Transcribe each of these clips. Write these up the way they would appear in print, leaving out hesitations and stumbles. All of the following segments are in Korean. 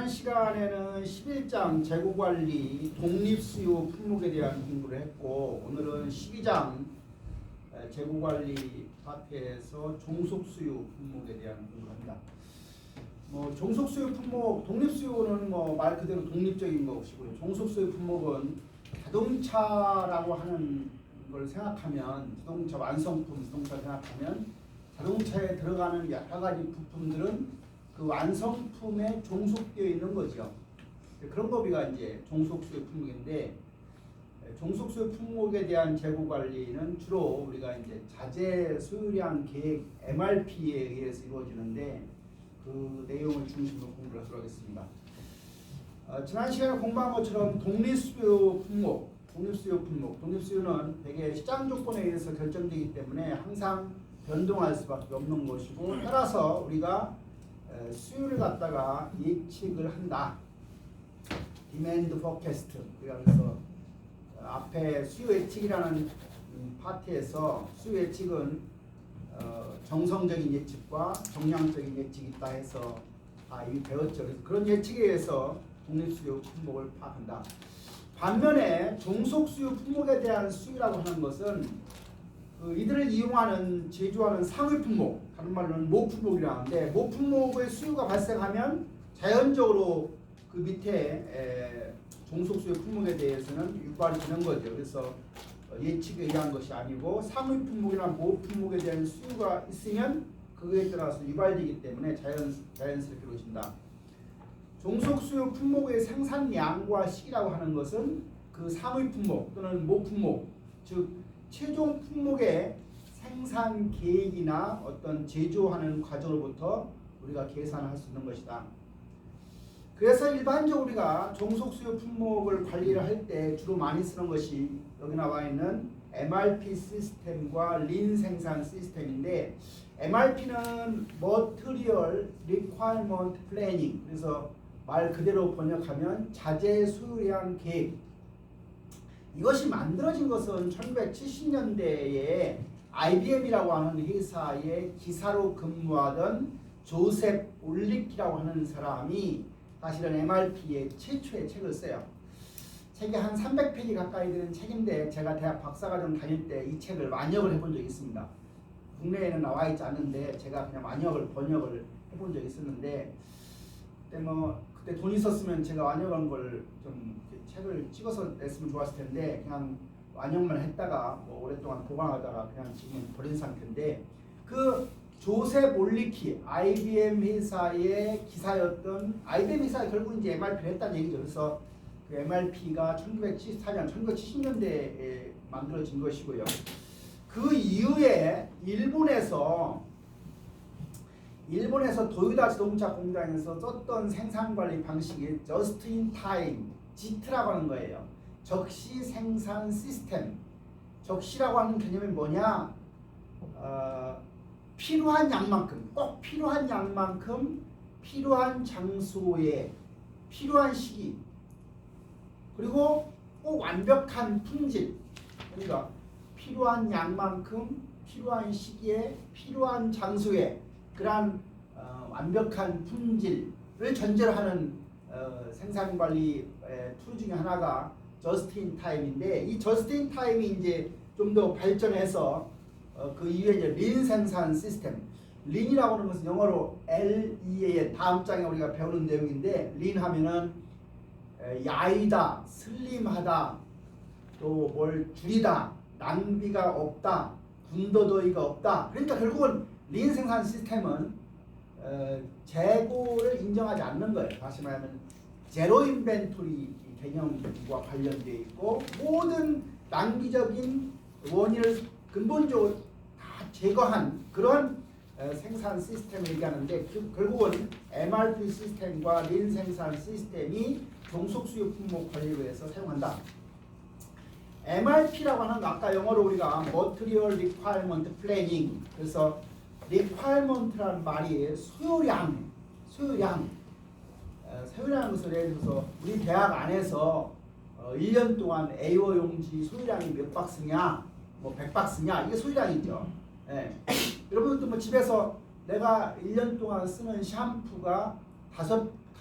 지난 시간에는 11장 재고관리 독립수요 품목에 대한 공부를 했고, 오늘은 12장 재고관리 파트에서 종속수요 품목에 대한 공부를 합니다. 종속수요 품목, 독립수요는 말 그대로 독립적인 것이고요. 종속수요 품목은 자동차라고 하는 걸 생각하면, 자동차 완성품, 자동차 생각하면 자동차에 들어가는 여러 가지 부품들은 그 완성품에 종속되어 있는 거죠. 그런 법이가 이제 종속수요 품목인데, 종속수요 품목에 대한 재고 관리는 주로 우리가 이제 자재 소유량 계획 MRP에 의해서 이루어지는데, 그 내용을 중심으로 공부를 하도록 하겠습니다. 지난 시간에 공부한 것처럼 독립수요 품목, 독립수요는 대개 시장 조건에 의해서 결정되기 때문에 항상 변동할 수밖에 없는 것이고, 따라서 우리가 수요를 갖다가 예측을 한다. 디맨드 포캐스트. 그래서 앞에 수요 예측이라는 파트에서 수요 예측은 정성적인 예측과 정량적인 예측이 있다 해서 이미 배웠죠. 그래서 그런 예측에 의해서 독립수요 품목을 파악한다. 반면에 종속수요 품목에 대한 수요라고 하는 것은 이들을 이용하는 제조하는 상위 품목, 다른 말로는 모품목이라고 하는데, 모품목의 수요가 발생하면 자연적으로 그 밑에 종속수요 품목에 대해서는 유발이 되는 거죠. 그래서 예측에 의한 것이 아니고 상위 품목이나 모품목에 대한 수요가 있으면 그거에 따라서 유발되기 때문에 자연스럽게 이루어진다. 종속수요 품목의 생산량과 시기라고 하는 것은 그 상위 품목 또는 모품목, 즉 최종 품목의 생산 계획이나 어떤 제조하는 과정으로부터 우리가 계산할 수 있는 것이다. 그래서 일반적으로 우리가 종속수요 품목을 관리를 할 때 주로 많이 쓰는 것이 여기 나와 있는 MRP 시스템과 린 생산 시스템인데, MRP는 Material Requirement Planning, 그래서 말 그대로 번역하면 자재 소유량 계획. 이것이 만들어진 것은 1970년대에 IBM이라고 하는 회사의 기사로 근무하던 조셉 올리키라고 하는 사람이 사실은 MRP의 최초의 책을 써요. 책이 한 300페이지 가까이 되는 책인데, 제가 대학 박사과정 다닐 때 이 책을 완역을 해본 적이 있습니다. 국내에는 나와 있지 않는데 제가 그냥 번역을 해본 적이 있었는데, 그때 돈 있었으면 제가 완역한 걸 좀 책을 찍어서 냈으면 좋았을 텐데, 그냥 완역만 했다가 오랫동안 보관하다가 그냥 지금 버린 상태인데, 그 조셉 올리키, IBM 회사의 기사였던, IBM 회사가 결국 이제 MRP를 했다는 얘기죠. 그래서 그 MRP가 1974년, 1970년대에 만들어진 것이고요. 그 이후에 일본에서 도요타 자동차 공장에서 썼던 생산관리 방식이 Just in Time, JIT라고 하는 거예요. 적시 생산 시스템. 적시라고 하는 개념이 뭐냐? 필요한 양만큼, 꼭 필요한 양만큼, 필요한 장소에, 필요한 시기, 그리고 꼭 완벽한 품질. 그러니까 필요한 양만큼, 필요한 시기에, 필요한 장소에 그러한 완벽한 품질을 전제로 하는 생산관리 툴 중에 하나가 Just in Time인데, 이 Just in Time이 이제 좀 더 발전해서 그 이후에 이제 린 생산 시스템. 린이라고 하는 것은 영어로 LEA의 다음 장에 우리가 배우는 내용인데, 린 하면은 야이다, 슬림하다, 또 뭘 줄이다, 낭비가 없다, 군더더기가 없다. 그러니까 결국은 린 생산 시스템은 재고를 인정하지 않는 거예요. 다시 말하면 제로 인벤토리 개념과 관련되어 있고, 모든 낭비적인 원인을 근본적으로 다 제거한 그런 생산 시스템을 얘기하는데, 결국은 MRP 시스템과 린 생산 시스템이 종속수요 품목 관리를 위해서 사용한다. MRP라고 하는, 아까 영어로 우리가 Material Requirement Planning, 그래서 requirement라는 말이 소요량이라는 것을 예를 들어서 우리 대학 안에서 1년 동안 A5 용지 소요량이 몇 박스냐, 100박스냐, 이게 소요량이죠. 여러분들도 집에서 내가 1년 동안 쓰는 샴푸가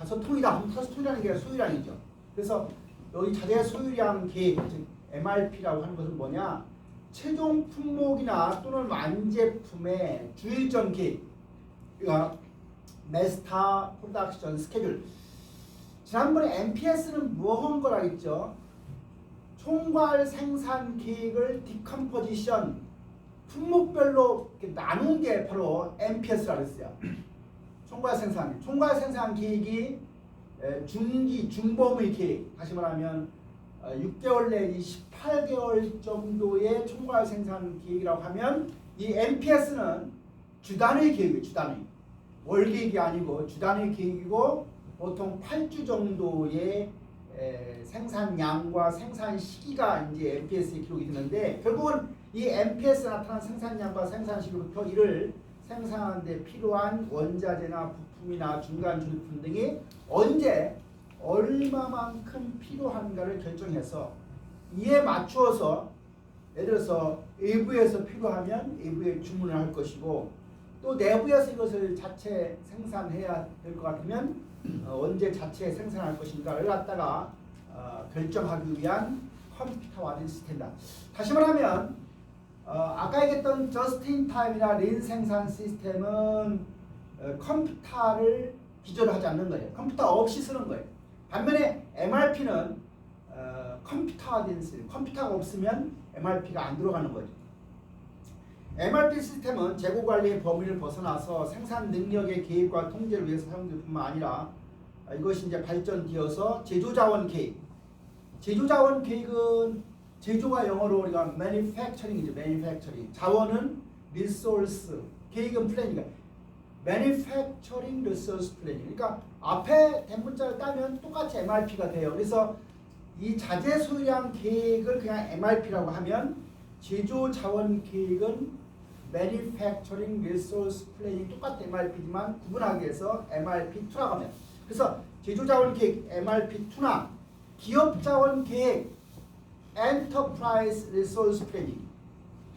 5통이다. 5통이라는 게 소유량이죠. 그래서 여기 자재 소유량 계획, 즉 MRP라고 하는 것은 뭐냐? 최종 품목이나 또는 완제품의 주일점 계획, 그러니까 마스터 프로덕션 스케줄. 지난번에 MPS는 뭐 한 거라 했죠? 총괄 생산 계획을 디컴포지션, 품목별로 이렇게 나눈 게 바로 MPS라고 했어요. 총괄 생산 계획이 중기, 중범위 계획, 다시 말하면 6개월 내지 18개월 정도의 총괄 생산 계획이라고 하면 이 MPS는 주단위 계획이에요. 주단위. 월 계획이 아니고 주단위 계획이고 보통 8주 정도의 생산량과 생산 시기가 이제 MPS에 기록이 되는데 결국은 이 MPS에 나타난 생산량과 생산 시기부터 이를 생산하는 데 필요한 원자재나 부품이나 중간 조립품 등이 언제 얼마만큼 필요한가를 결정해서 이에 맞추어서 예를 들어서 외부에서 필요하면 외부에 주문을 할 것이고 또 내부에서 이것을 자체 생산해야 될 것 같으면 언제 자체 생산할 것인가를 갖다가 결정하기 위한 컴퓨터화된 시스템이다. 다시 말하면 아까 얘기했던 저스트인타임이나 린 생산 시스템은 컴퓨터를 기초로 하지 않는 거예요. 컴퓨터 없이 쓰는 거예요. 반면에 MRP는 컴퓨터화된 시스템, 컴퓨터가 없으면 MRP가 안 들어가는 거죠. MRP 시스템은 재고관리의 범위를 벗어나서 생산 능력의 개입과 통제를 위해서 사용될 뿐만 아니라 이것이 이제 발전되어서 제조자원 계획. 제조자원 계획은 제조가 영어로 우리가 manufacturing이죠. manufacturing. 자원은 resource. 계획은 플랜이니까 manufacturing resource planning. 그러니까 앞에 대문자를 따면 똑같이 MRP가 돼요. 그래서 이 자재 소유량 계획을 그냥 MRP라고 하면 제조 자원 계획은 manufacturing resource planning 똑같은 MRP지만 구분하기 위해서 MRP2라고 합니다. 그래서 제조 자원 계획 MRP2나 기업 자원 계획 enterprise resource planning.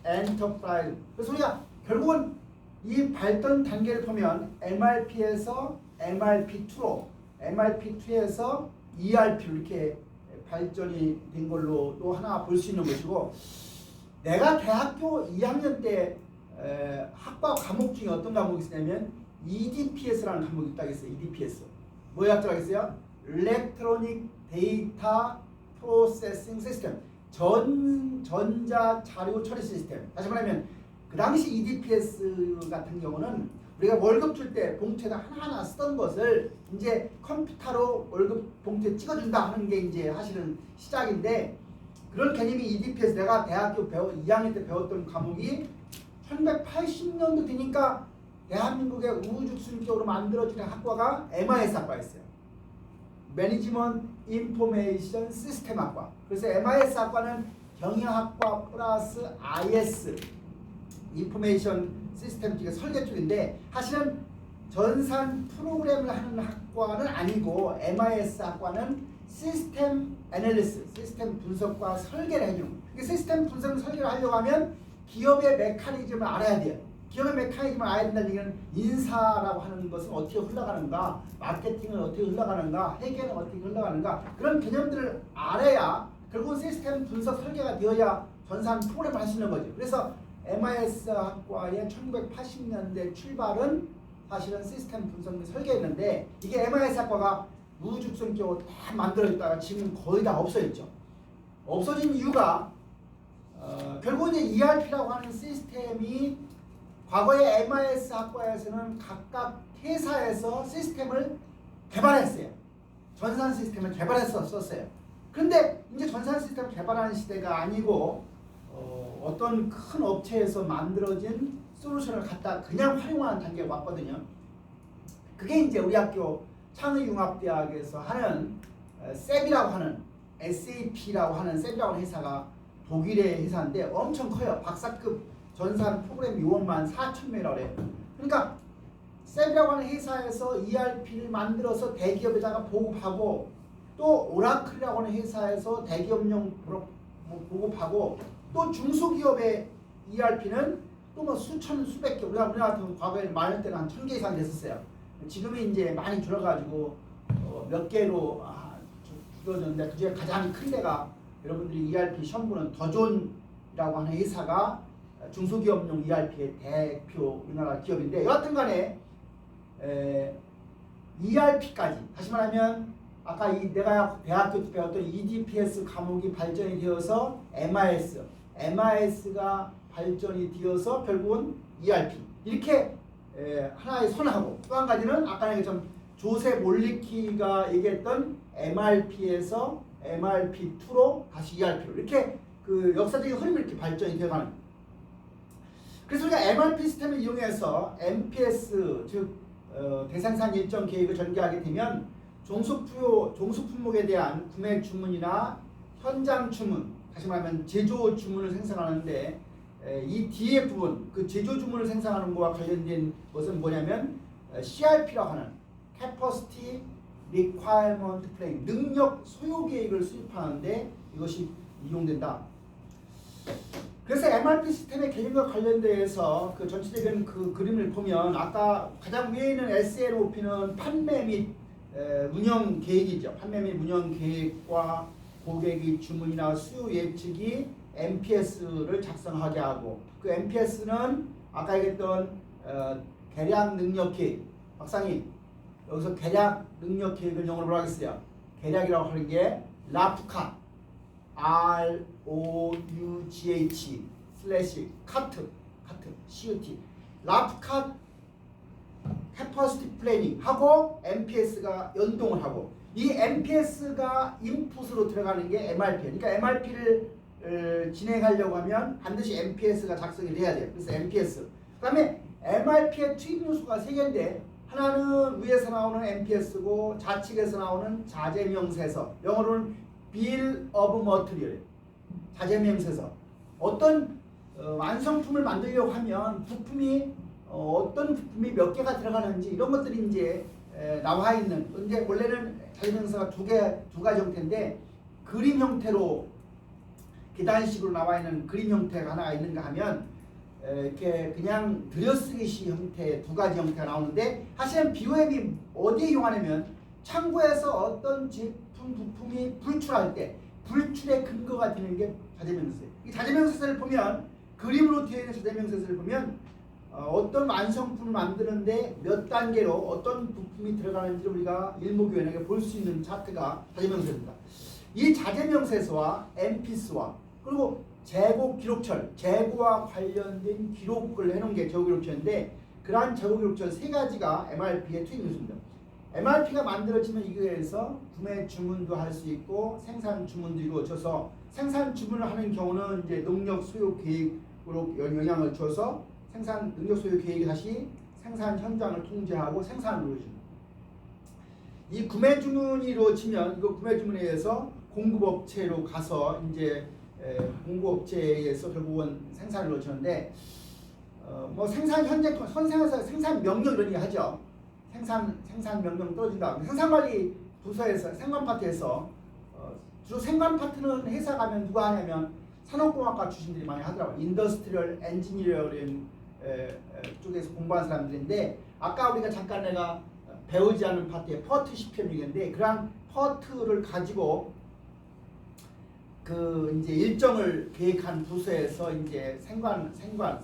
enterprise. 그래서 우리가 결국은 이 발전 단계를 보면 MRP에서 MRP2로 MRP2에서 ERP로 이렇게 발전이 된 걸로 또 하나 볼 수 있는 것이고 내가 대학교 2학년 때 학과 과목 중에 어떤 과목이 있었냐면 EDPS라는 과목이 있다고 했어요. EDPS. 뭐야 있다고 했어요? Electronic Data Processing System. 전자 자료 처리 시스템. 다시 말하면 그 당시 EDPS 같은 경우는 우리가 월급 줄 때 봉투에다 하나하나 쓰던 것을 이제 컴퓨터로 월급 봉투에 찍어준다 하는 게 이제 사실은 시작인데 그런 개념이 EDPS 내가 대학교 2학년 때 배웠던 과목이 1980년도 되니까 대한민국의 우후죽순적으로 만들어지는 학과가 MIS 학과였어요. 매니지먼트 인포메이션 시스템 학과. 그래서 MIS 학과는 경영학과 플러스 IS 인포메이션 시스템 쪽의 설계 쪽인데 사실은 전산 프로그램을 하는 학과는 아니고 MIS 학과는 시스템 애널리스, 시스템 분석과 설계를 해주는 거예요. 그러니까 시스템 분석 설계를 하려고 하면 기업의 메커니즘을 알아야 돼요. 기업의 메커니즘을 알아야 된다는 얘기는 인사라고 하는 것은 어떻게 흘러가는가, 마케팅은 어떻게 흘러가는가, 회계는 어떻게 흘러가는가 그런 개념들을 알아야 결국 시스템 분석 설계가 되어야 전산 프로그램을 할 수 있는 거죠. 그래서 MIS 학과의 1980년대 출발은 사실은 시스템 분석 및 설계였는데 이게 MIS 학과가 우후죽순적으로 다 만들어졌다가 지금 거의 다 없어졌죠. 없어진 이유가 결국은 ERP라고 하는 시스템이 과거에 MIS 학과에서는 각각 회사에서 시스템을 개발했어요. 전산 시스템을 개발했었어요. 그런데 이제 전산 시스템을 개발하는 시대가 아니고 어떤 큰 업체에서 만들어진 솔루션을 갖다 그냥 활용하는 단계가 왔거든요. 그게 이제 우리 학교 창의융합대학에서 하는 SAP이라고 하는 SAP라고 하는 SAP이라고 하는 회사가 독일의 회사인데 엄청 커요. 박사급 전산 프로그램 요원만 4,000명이라고 해요. 그러니까 SAP이라고 하는 회사에서 ERP를 만들어서 대기업에다가 보급하고 또 오라클이라고 하는 회사에서 대기업용 보급하고 또 중소기업의 ERP는 또 뭐 수천 수백 개 우리나라 같은 과거에 많을 때는 한 1,000개 이상 됐었어요. 지금은 이제 많이 줄어가지고 몇 개로 주어졌는데 그중에 가장 큰 데가 여러분들이 ERP 시험 보는 더존이라고 하는 회사가 중소기업용 ERP의 대표 우리나라 기업인데 여하튼 간에 ERP까지 다시 말하면 아까 내가 대학교 때 배웠던 EDPS 과목이 발전이 되어서 MIS가 발전이 되어서 결국은 ERP 이렇게 하나의 선하고 또 한 가지는 아까 얘기했던 조셉 몰리키가 얘기했던 MRP에서 MRP2로 다시 ERP로 이렇게 그 역사적인 흐름이 이렇게 발전이 되어가는. 그래서 우리가 MRP 시스템을 이용해서 MPS 즉 대생산 일정 계획을 전개하게 되면 종속 품목에 대한 구매 주문이나 현장 주문, 다시 말하면 제조 주문을 생성하는데 이 뒤에 부분, 그 제조 주문을 생성하는 것과 관련된 것은 뭐냐면 CRP라고 하는 Capacity Requirement Plan, 능력 소요 계획을 수립하는데 이것이 이용된다. 그래서 MRP 시스템의 개념과 관련돼서 그 전체적인 그 그림을 보면 아까 가장 위에 있는 SLOP는 판매 및 운영 계획이죠. 판매 및 운영 계획과 고객이 주문이나 수요 예측이 MPS를 작성하게 하고 그 MPS는 아까 얘기했던 계략 능력 계획. 박사님 여기서 계략 능력 계획을 영어로 뭐라고 했어요? 계략이라고 하는 게 ROUGH ROUGH CUT ROUGH 캐퍼시티 플래닝 하고 MPS가 연동을 하고 이 MPS가 인풋으로 들어가는 게 MRP. 그러니까 MRP를 진행하려고 하면 반드시 MPS가 작성이 돼야 돼요. 그래서 MPS. 그다음에 MRP의 투입 요소가 3개인데 하나는 위에서 나오는 MPS고 좌측에서 나오는 자재명세서. 영어로는 Bill of Material. 자재명세서. 어떤 완성품을 만들려고 하면 부품이 어떤 부품이 몇 개가 들어가는지 이런 것들이 이제 나와 있는. 이제 원래는 자재명세서가 두 가지 형태인데 그림 형태로 계단식으로 나와 있는 그림 형태가 하나가 있는가 하면 이렇게 그냥 들여쓰기식 형태 두 가지 형태가 나오는데 사실은 BOM이 어디에 이용하냐면 창고에서 어떤 제품 부품이 불출할 때 불출의 근거가 되는 게 자재명세서예요. 이 자재명세서를 보면 그림으로 되어 있는 자재명세서를 보면 어떤 완성품을 만드는데 몇 단계로 어떤 부품이 들어가는지 우리가 일목요연하게 볼 수 있는 차트가 자재명세서입니다. 이 자재명세서와 MPS와 그리고 재고 기록철, 재고와 관련된 기록을 해놓은 게 재고 기록철인데 그러한 재고 기록철 3가지가 MRP의 투입 요소입니다. MRP가 만들어지면 이거에서 구매 주문도 할 수 있고 생산 주문도 이루어져서 생산 주문을 하는 경우는 이제 능력 소요 계획으로 영향을 줘서 생산 능력 소요 계획이 다시 생산 현장을 통제하고 생산을 이루어집니다. 이 구매 주문이 이루어지면 이거 구매 주문에 의해서 공급업체로 가서 이제 공급업체에서 결국은 생산을 이루어지는데 뭐 생산 현재 선생에서 생산 명령 이런 얘기 하죠. 생산 명령 떨어진다. 생산관리 부서에서 생관 파트에서 주로 생관 파트는 회사 가면 누가 하냐면 산업공학과 출신들이 많이 하더라고요. 인더스트리얼 엔지니어링 쪽에서 공부한 사람들인데 아까 우리가 잠깐 내가 배우지 않은 파트에 퍼트 CPM이겠는데 그러한 퍼트를 가지고 그 이제 일정을 계획한 부서에서 이제 생관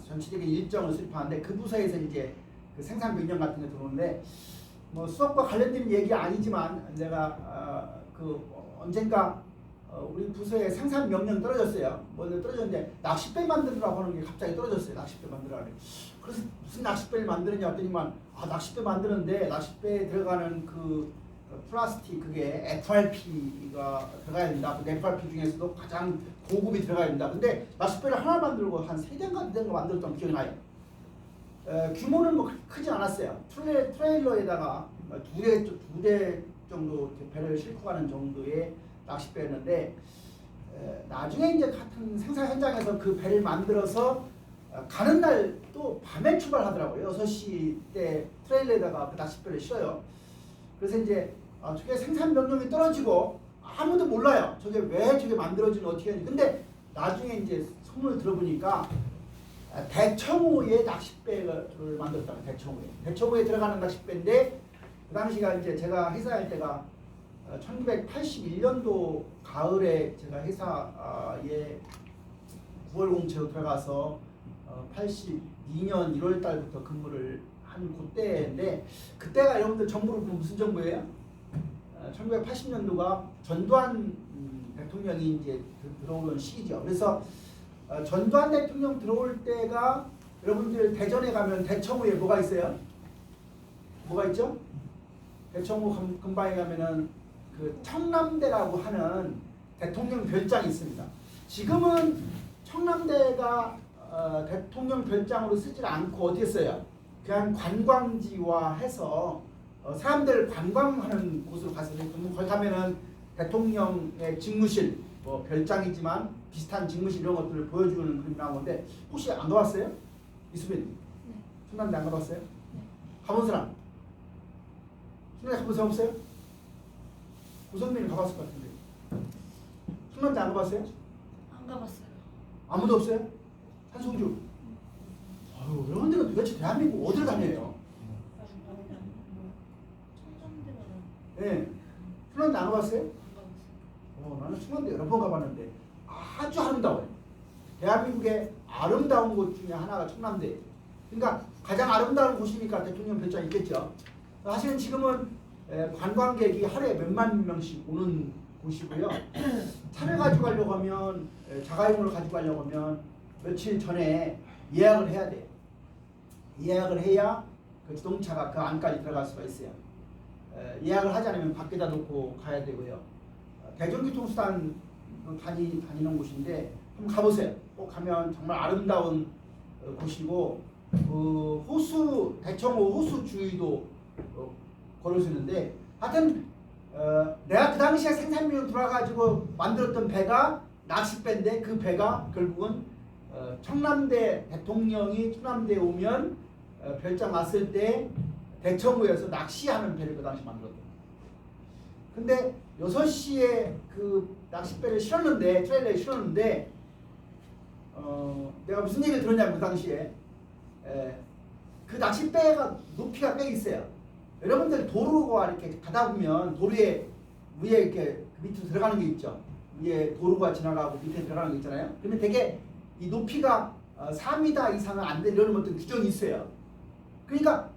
전체적인 일정을 수립하는데 그 부서에서 이제 그 생산 명령 같은 게 들어오는데 뭐 수업과 관련된 얘기 아니지만 내가 그 언젠가 우리 부서에 생산 명령 떨어졌어요. 뭐 떨어졌는데 낚싯배 만들으라고 하는 게 갑자기 떨어졌어요. 낚싯배 만들라고. 그래서 무슨 낚싯배를 만드느냐 했더니만 낚싯배 만드는데 낚싯배에 들어가는 그 플라스틱 그게 FRP가 들어가야 된다. 그 FRP 중에서도 가장 고급이 들어가야 된다. 근데 낚싯배를 하나 만들고 한 3대인가 2대인가 만들었던 기억이 나요. 규모는 뭐 크지 않았어요. 트레일러에다가 두 대 정도 배를 싣고 가는 정도의 낚싯배였는데 나중에 이제 같은 생산 현장에서 그 배를 만들어서 가는 날 또 밤에 출발하더라고요. 6시 때 트레일러에다가 그 낚싯배를 실어요. 그래서 이제 저게 생산 명령이 떨어지고 아무도 몰라요. 저게 왜 저게 만들어지는 어떻게 하는지. 근데 나중에 이제 소문을 들어보니까 대청호의 낚싯배를 만들었다고. 대청호에 들어가는 낚싯배인데 그 당시가 이제 제가 회사할 때가 1981년도 가을에 제가 회사에 9월 공채로 들어가서 82년 1월 달부터 근무를 한 그때인데, 그때가 여러분들 정부로 보면 무슨 정부예요? 1980년도가 전두환 대통령이 이제 들어오는 시기죠. 그래서 전두환 대통령 들어올 때가 여러분들 대전에 가면 대청호에 뭐가 있어요? 뭐가 있죠? 대청호 근방에 가면은 그 청남대라고 하는 대통령 별장이 있습니다. 지금은 청남대가 대통령 별장으로 쓰질 않고 어떻게 써요? 그냥 관광지화해서 사람들 관광하는 곳으로 가서 거기 가면은 대통령의 직무실, 뭐 별장이지만 비슷한 직무실 이런 것들을 보여주는 그림이 나오는데, 혹시 안 가봤어요? 이수빈? 네. 청남대 안 가봤어요? 네. 가본 사람? 청남대 가본 사람 없어요? 구성민이 가봤을 것 같은데. 청남대 안 가봤어요? 안 가봤어요. 아무도 없어요? 한송주? 아유, 여러분들은 도대체 대한민국 어디를 다녀요? 네. 청남대 안 가봤어요? 나는 청남대 여러 번 가봤는데 아주 아름다워요. 대한민국의 아름다운 곳 중에 하나가 청남대. 그러니까 가장 아름다운 곳이니까 대통령 별장 있겠죠. 사실은 지금은 관광객이 하루에 몇만 명씩 오는 곳이고요. 차를 가지고 가려고 하면, 자가용을 가지고 가려고 하면 며칠 전에 예약을 해야 돼요. 예약을 해야 그 자동차가 그 안까지 들어갈 수가 있어요. 예약을 하지 않으면 밖에다 놓고 가야 되고요. 대중교통수단 다니는 곳인데 한번 가보세요. 꼭 가면 정말 아름다운 곳이고, 그 호수, 대청호 호수 주위도 걸을 수 있는데, 하여튼 내가 그 당시에 생산민으로 돌아가지고 만들었던 배가 낚싯배인데, 그 배가 결국은 청남대 대통령이 청남대에 오면 별장 왔을 때 대청호에서 낚시하는 배를 그 당시 만들었거든요. 근데 6시에 그 낚싯배를 실었는데, 트레일러에 실었는데, 내가 무슨 얘기를 들었냐면, 그 당시에 그 낚싯배가 높이가 꽤 있어요. 여러분들 도로가 이렇게 가다 보면 도로에 위에 이렇게 밑으로 들어가는 게 있죠. 위에 도로가 지나가고 밑에 들어가는 게 있잖아요. 그러면 되게 이 높이가 4m 이상은 안 되는 이런 어떤 규정이 있어요. 그러니까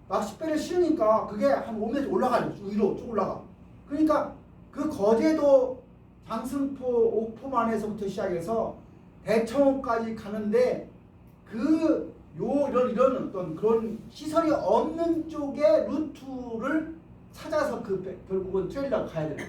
낚싯배를 실으니까 그게 한 5m 올라가요. 위로 쭉 올라가. 그러니까 그 거제도 장승포 옥포만에서부터 시작해서 대청호까지 가는데, 이런 어떤 그런 시설이 없는 쪽의 루트를 찾아서 결국은 트레일러가 가야 돼요.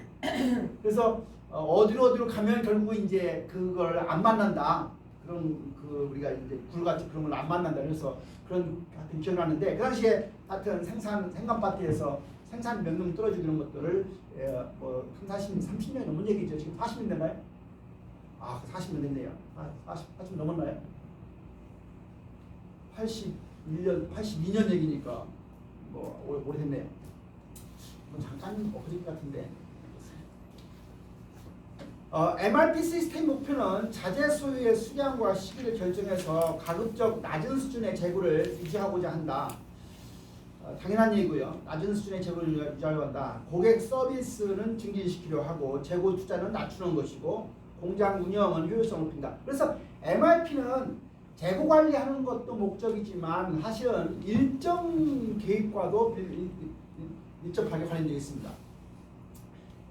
그래서 어디로 가면 결국은 이제 그걸 안 만난다. 그런 우리가 이제 굴같이 그런 걸 안 만난다. 그래서 그런 같은 기억나는데, 그 당시에 하여튼 생산파트에서 생산 명령 떨어지고 이런 것들을 뭐 30년 넘은 얘기죠. 지금 40년 됐나요? 40년 됐네요. 40년 넘었나요? 82년 얘기니까 뭐 오래됐네요. 잠깐 엊그제 같은데. MRP 시스템 목표는 자재 소유의 수량과 시기를 결정해서 가급적 낮은 수준의 재고를 유지하고자 한다. 당연한 얘기고요. 낮은 수준의 재고를 유지하려고 한다. 고객 서비스는 증진시키려 하고 재고 투자는 낮추는 것이고, 공장 운영은 효율성을 높인다. 그래서 MRP는 재고 관리하는 것도 목적이지만 사실은 일정 계획과도 밀접하게 관련되어 있습니다.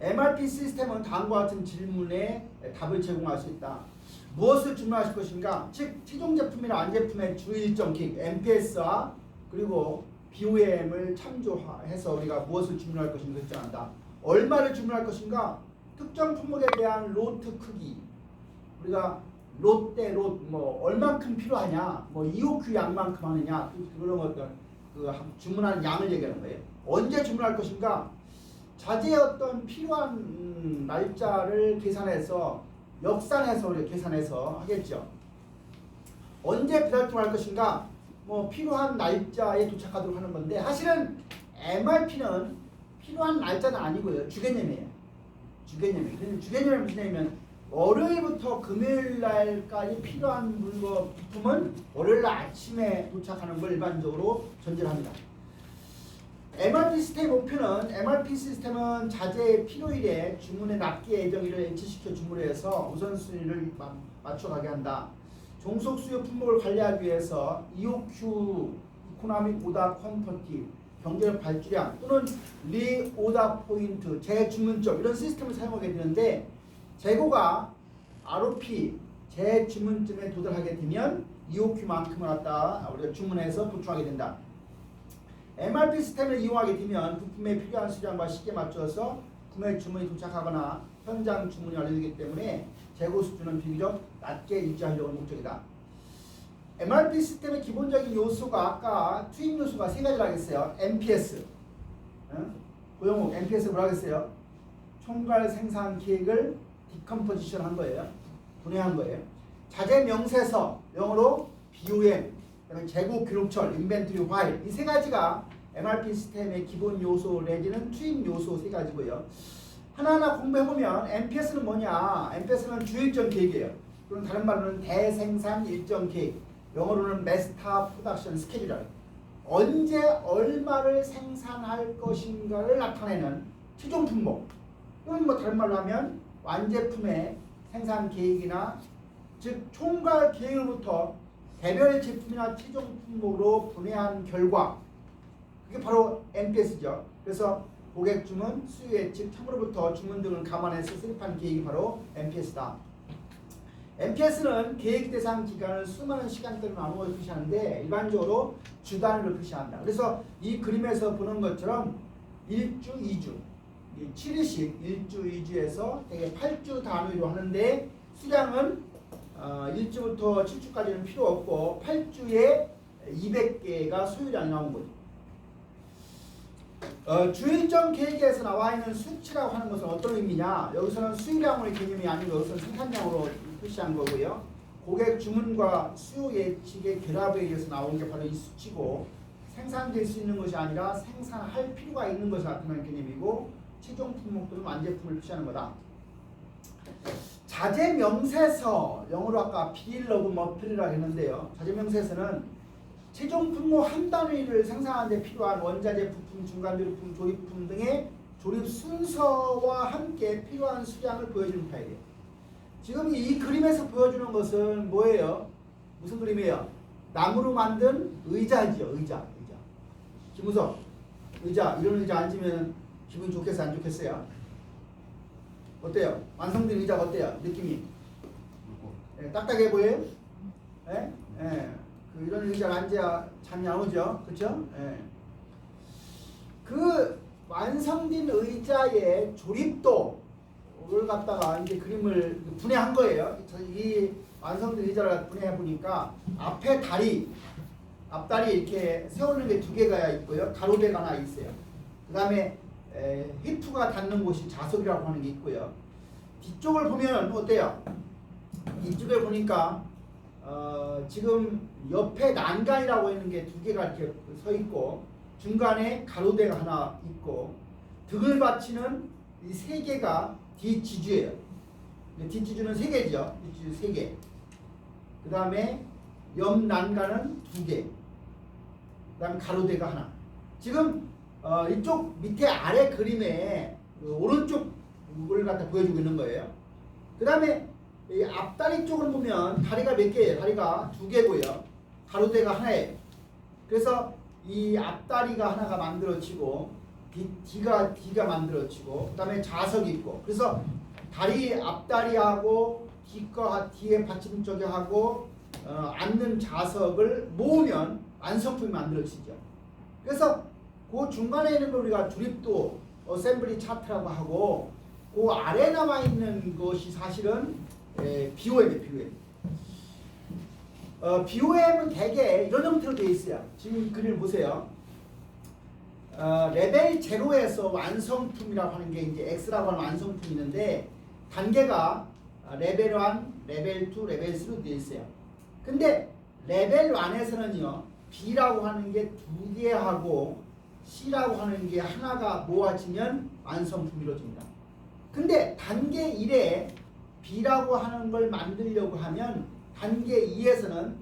MRP 시스템은 다음과 같은 질문에 답을 제공할 수 있다. 무엇을 주문하실 것인가? 즉, 최종 제품이나 완제품의 주 일정 계획, MPS와 그리고 BOM을 참조해서 우리가 무엇을 주문할 것인가 결정한다. 얼마를 주문할 것인가? 특정 품목에 대한 로트 크기, 우리가 롯 뭐 얼만큼 필요하냐, 뭐 EOQ 양만큼 하느냐, 그런 어떤 주문하는 양을 얘기하는 거예요. 언제 주문할 것인가? 자재의 어떤 필요한 날짜를 계산해서 역산해서 우리가 계산해서 하겠죠. 언제 배달통할 것인가? 뭐 필요한 날짜에 도착하도록 하는 건데, 사실은 MRP는 필요한 날짜는 아니고요. 주개념이에요. 주개념이. 주개념이 무슨 얘기냐면, 월요일부터 금요일 날까지 필요한 부품은 월요일 날 아침에 도착하는 걸 일반적으로 전제를 합니다. MRP 시스템의 목표는 MRP 시스템은 자재의 필요일에 주문의 납기 예정일을 일치시켜 주문해서 우선순위를 맞춰가게 한다. 종속 수요 품목을 관리하기 위해서 EOQ 이코노믹 오더 퀀터티 경제력 발주량 또는 리 오더 포인트 재주문점 이런 시스템을 사용하게 되는데 재고가 ROP 재주문점에 도달하게 되면 EOQ만큼을 갖다 우리가 주문해서 도출하게 된다. MRP 시스템을 이용하게 되면 부품에 필요한 수량과 시기에 맞춰서 구매 주문이 도착하거나 현장 주문이 완료되기 때문에 재고 수준은 비교적 낮게 유지하려는 목적이다. MRP 시스템의 기본적인 요소가 아까 투입 요소가 세 가지라고 했어요. MPS. 고용목 MPS 뭐라고 했어요? 총괄 생산 계획을 디컴포지션 한 거예요. 분해한 거예요. 자재 명세서 영어로 BOM, 그다음에 재고 기록철, 인벤토리 파일 이 세 가지가 MRP 시스템의 기본 요소 내지는 투입 요소 세 가지고요. 하나하나 공부해보면 MPS는 뭐냐? MPS는 주일정 계획이에요. 그럼 다른 말로는 대생산 일정 계획. 영어로는 마스터 프로덕션 스케줄이라. 언제 얼마를 생산할 것인가를 나타내는 최종 품목. 이건 뭐 다른 말로 하면 완제품의 생산 계획이나 즉 총괄 계획으로부터 개별 제품이나 최종 품목으로 분해한 결과 그게 바로 MPS죠. 그래서 고객 주문, 수요 예측, 참으로부터 주문 등을 감안해서 수립한 계획이 바로 MPS다. MPS는 계획 대상 기간을 수많은 시간대로 나누어 표시하는데 일반적으로 주 단위로 표시한다. 그래서 이 그림에서 보는 것처럼 1주, 2주, 7일씩 1주, 2주에서 대개 8주 단위로 하는데 수량은 1주부터 7주까지는 필요 없고 8주에 200개가 소요량이 나온 거죠. 주일정 계획에서 나와 있는 수치라고 하는 것은 어떤 의미냐? 여기서는 수요량의 개념이 아니고 여기서는 생산량으로 표시한 거고요. 고객 주문과 수요 예측의 결합에 의해서 나온 게 바로 이 수치고 생산될 수 있는 것이 아니라 생산할 필요가 있는 것을 나타내는 개념이고 최종 품목들은 완제품을 표시하는 거다. 자재 명세서 영어로 아까 비일러브 머플이라고 했는데요. 자재 명세서는 최종 품목 한 단위를 생산하는 데 필요한 원자재 부품, 중간 조립품, 조립품 등의 조립 순서와 함께 필요한 수량을 보여주는 파일이에요. 지금 이 그림에서 보여주는 것은 뭐예요? 무슨 그림이에요? 나무로 만든 의자지요. 의자. 김우석, 의자. 이런 의자 앉으면 기분 좋겠어요? 안 좋겠어요? 어때요? 완성된 의자가 어때요? 느낌이? 딱딱해 보여요? 예? 예. 이런 의자를 앉아야 잠이 안 오죠? 그쵸? 예. 그 완성된 의자의 조립도를 갖다가 이제 그림을 분해한 거예요. 이 완성된 의자를 분해해 보니까 앞에 앞다리 이렇게 세우는 게 두 개가 있고요. 가로대가 하나 있어요. 그 다음에 히프가 닿는 곳이 좌석이라고 하는 게 있고요. 뒤쪽을 보면 어때요? 이쪽에 보니까 지금 옆에 난간이라고 있는 게 두 개가 이렇게 서 있고 중간에 가로대가 하나 있고 등을 받치는 이 세 개가 뒷지주예요. 뒷지주는 세 개죠. 뒷지주 세 개. 그 다음에 옆 난간은 두 개. 그 다음에 가로대가 하나. 지금 이쪽 밑에 아래 그림에 오른쪽을 갖다 보여주고 있는 거예요. 그 다음에 이 앞다리 쪽을 보면 다리가 몇 개예요? 다리가 두 개고요. 가로대가 하나예요. 그래서 이 앞다리가 하나가 만들어지고 뒤가 만들어지고 그 다음에 좌석이 있고 그래서 앞다리하고 뒤에 받침 쪽에 하고 앉는 좌석을 모으면 완성품이 만들어지죠. 그래서 그 중간에 있는 걸 우리가 조립도 어셈블리 차트라고 하고 그 아래 남아 있는 것이 사실은 BOM이에요. BOM은 대개 이런 형태로 되어 있어요. 지금 이 그림을 보세요. 레벨 0에서 완성품이라고 하는 게 이제 X라고 하는 완성품이 있는데 단계가 레벨 1, 레벨 2, 레벨 3로 되어 있어요. 근데 레벨 1에서는요. B라고 하는 게 두 개 하고 C라고 하는 게 하나가 모아지면 완성품이 이루어집니다. 근데 단계 1에 B라고 하는 걸 만들려고 하면 단계 2에서는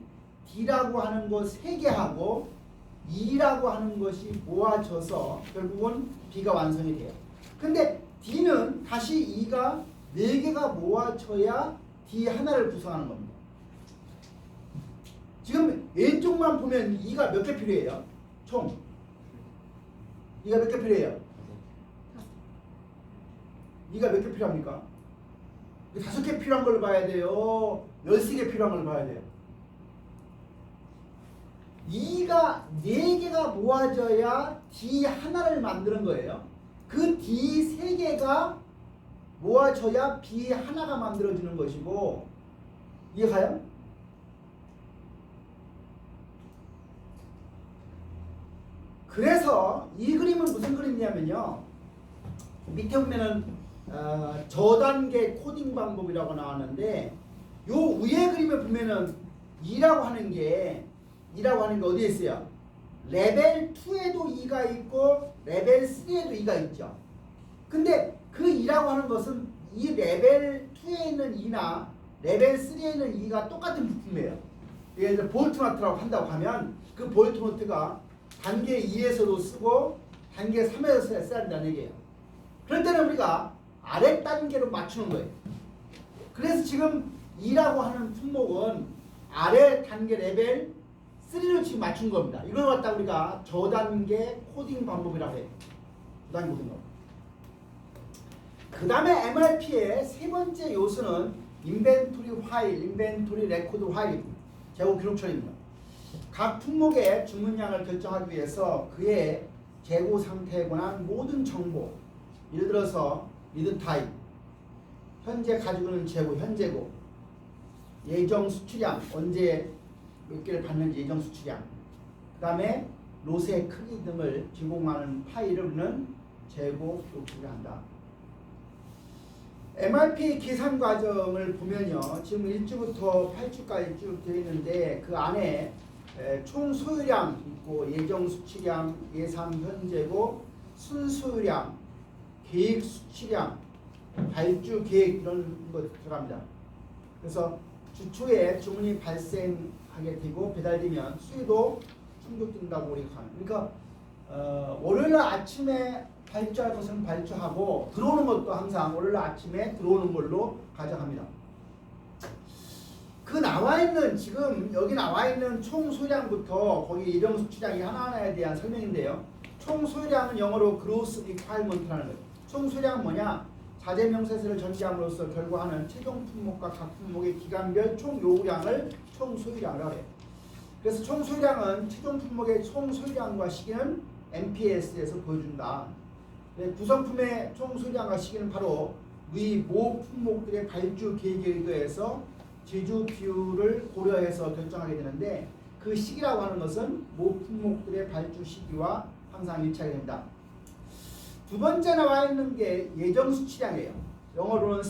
D라고 하는 거 3개 하고 E라고 하는 것이 모아져서 결국은 B가 완성이 돼요. 근데 D는 다시 E가 4개가 모아져야 D 하나를 구성하는 겁니다. 지금 왼쪽만 보면 E가 몇 개 필요해요? 총 E가 몇 개 필요해요? E가 몇 개 필요합니까? 5개 필요한 걸 봐야 돼요? 13개 필요한 걸 봐야 돼요? E가 4개가 모아져야 D 하나를 만드는 거예요. 그 D 3개가 모아져야 B 하나가 만들어지는 것이고, 이해가요? 그래서 이 그림은 무슨 그림이냐면요, 밑에 보면은 저단계 코딩 방법이라고 나왔는데, 요 위에 그림에 보면은 E라고 하는 게 어디에 있어요? 레벨 2에도 E가 있고 레벨 3에도 E가 있죠. 근데 그 E라고 하는 것은 이 레벨 2에 있는 E나 레벨 3에 있는 E가 똑같은 부품이에요. 예를 들어 볼트너트라고 한다고 하면 그 볼트너트가 단계 2에서도 쓰고 단계 3에서 써야 된다는 얘기예요. 그럴 때는 우리가 아래 단계로 맞추는 거예요. 그래서 지금 E라고 하는 품목은 아래 단계 레벨 3를 지금 맞춘 겁니다. 이걸 갖다 우리가 저단계 코딩 방법이라고 해요. 저단계 코딩 방법. 그 다음에 MRP의 세 번째 요소는 인벤토리 파일, 인벤토리 레코드 파일, 재고 기록 처리입니다. 각 품목의 주문량을 결정하기 위해서 그의 재고 상태에 관한 모든 정보, 예를 들어서 리드 타임, 현재 가지고 있는 재고, 현재고, 예정 수출량, 언제 몇 개를 받는지 예정 수출량, 그 다음에 롯의 크기 등을 제공하는 파일을 우리는 재고 기록을 한다. MRP 계산 과정을 보면요, 지금 1주부터 8주까지 쭉 되어 있는데 그 안에 총 소유량 있고 예정 수출량, 예상 현재고, 순소유량, 계획 수출량, 발주 계획 이런 것 들어갑니다. 그래서 주 초에 주문이 발생하게 되고 배달되면 수요도 충족된다고 우리가 하는. 그러니까 월요일 아침에 발주할 것은 발주하고 들어오는 것도 항상 월요일 아침에 들어오는 걸로 가정합니다. 그 나와 있는 지금 여기 나와 있는 총 소량부터 거기 예정 수출량이 하나하나에 대한 설명인데요. 총 소량은 영어로 gross requirement라는 거예요. 총 소량은 뭐냐? 자재 명세서를 전개함으로써 결과하는 최종 품목과 각 품목의 기간별 총 요구량을 총 소유량이라고 해요. 그래서 총 소유량은 최종 품목의 총 소유량과 시기는 MPS에서 보여준다. 구성품의 총 소유량과 시기는 바로 위 모 품목들의 발주 계획에 의해서 제조 비율을 고려해서 결정하게 되는데 그 시기라고 하는 것은 모 품목들의 발주 시기와 항상 일치하게 된다. 두 번째 나와 있는 게 예정 수출량이에요. 영어로는